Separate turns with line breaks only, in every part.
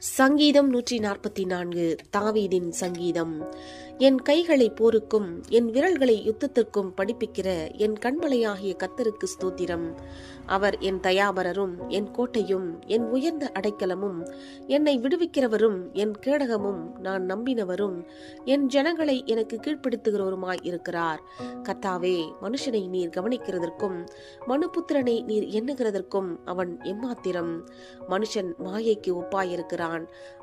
சங்கீதம் 144. தாவீதின் சங்கீதம். என் கைகளை போருக்கும் என் விரல்களை யுத்தத்திற்கும் படிப்பிக்கிற என் கண்மலையாகிய கர்த்தருக்கு ஸ்தோத்திரம். அவர் என் தயாபரரும் என் கோட்டையும் என் உயர்ந்த அடைக்கலமும் என்னை விடுவிக்கிறவரும் என் கேடகமும் நான் நம்பினவரும் என் ஜனங்களை எனக்கு கீழ்ப்படுத்துகிறவருமாய் இருக்கிறார். கர்த்தாவே, மனுஷனை நீர் கவனிக்கிறதற்கும் மனுபுத்திரனை நீர் எண்ணுகிறதற்கும் அவன் எம்மாத்திரம். மனுஷன் மாயைக்கு ஒப்பாயிருக்கிறான்,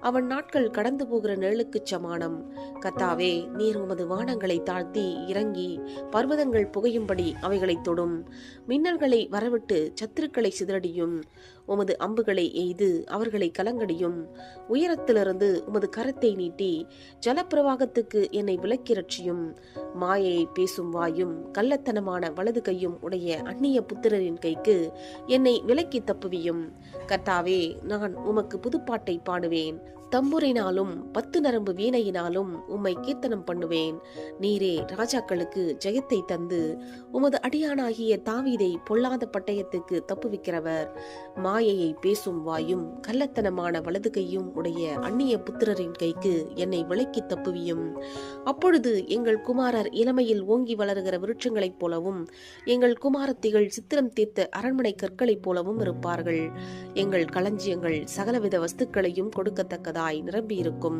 அவன் நாட்கள் கடந்து போகிற நிழலுக்குச் சமானம். கர்த்தாவே, நீர் உமது வானங்களை தாழ்த்தி இறங்கி பர்வதங்கள் புகையும்படி அவைகளை தொடும். மின்னல்களை வரவிட்டு சத்துருக்களை சிதறடியும். உமது அம்புகளை எய்து அவர்களை கலங்கடியும். உயரத்திலிருந்து உமது கரத்தை நீட்டி ஜலப்பிரவாகத்துக்கு என்னை விலக்கி ரட்சியும். மாயையை பேசும் வாயும் கள்ளத்தனமான வலது கையும் உடைய அந்நிய புத்திரரின் கைக்கு என்னை விலக்கி தப்புவியும். கர்த்தாவே, நான் உமக்கு புதுப்பாட்டை பாடுவேன். தம்புரினாலும் 10 நரம்பு வீணையினாலும் உம்மை கீர்த்தனம் பண்ணுவேன். நீரே ராஜாக்களுக்கு ஜெயத்தை தந்து உமது அடியானாகிய தாவீதை பொல்லாத பட்டயத்துக்கு தப்புவிக்கிறவர். மாயையை பேசும் வாயும் கள்ளத்தனமான வலது கையும் உடைய அந்நிய புத்திரரின் கைக்கு என்னை விலக்கி தப்புவியும். அப்பொழுது எங்கள் குமாரர் இளமையில் ஓங்கி வளருகிற விருட்சங்களைப் போலவும் எங்கள் குமாரத்திகள் சித்திரம் தீர்த்த அரண்மனை கற்களைப் போலவும் இருப்பார்கள். எங்கள் களஞ்சியங்கள் சகலவித வஸ்துக்களையும் கொடுக்கத்தக்கதாய் நிரம்பியிருக்கும்.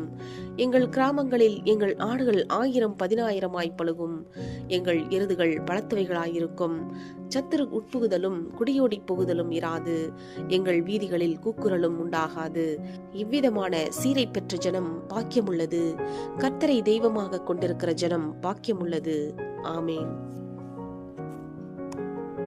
எங்கள் கிராமங்களில் எங்கள் ஆடுகள் 1000-10,000 பழுகும். எங்கள் எருதுகள் பலத்தவைகளாயிருக்கும். சத்துரு உட்புகுதலும் குடியோடி புகுதலும் இராது. எங்கள் வீதிகளில் கூக்குரலும் உண்டாகாது. இவ்விதமான சீரை பெற்ற ஜனம் பாக்கியமுள்ளது. கர்த்தரை தெய்வமாக கொண்டிருக்கிற ஜனம் பாக்கியமுள்ளது. ஆமேன்.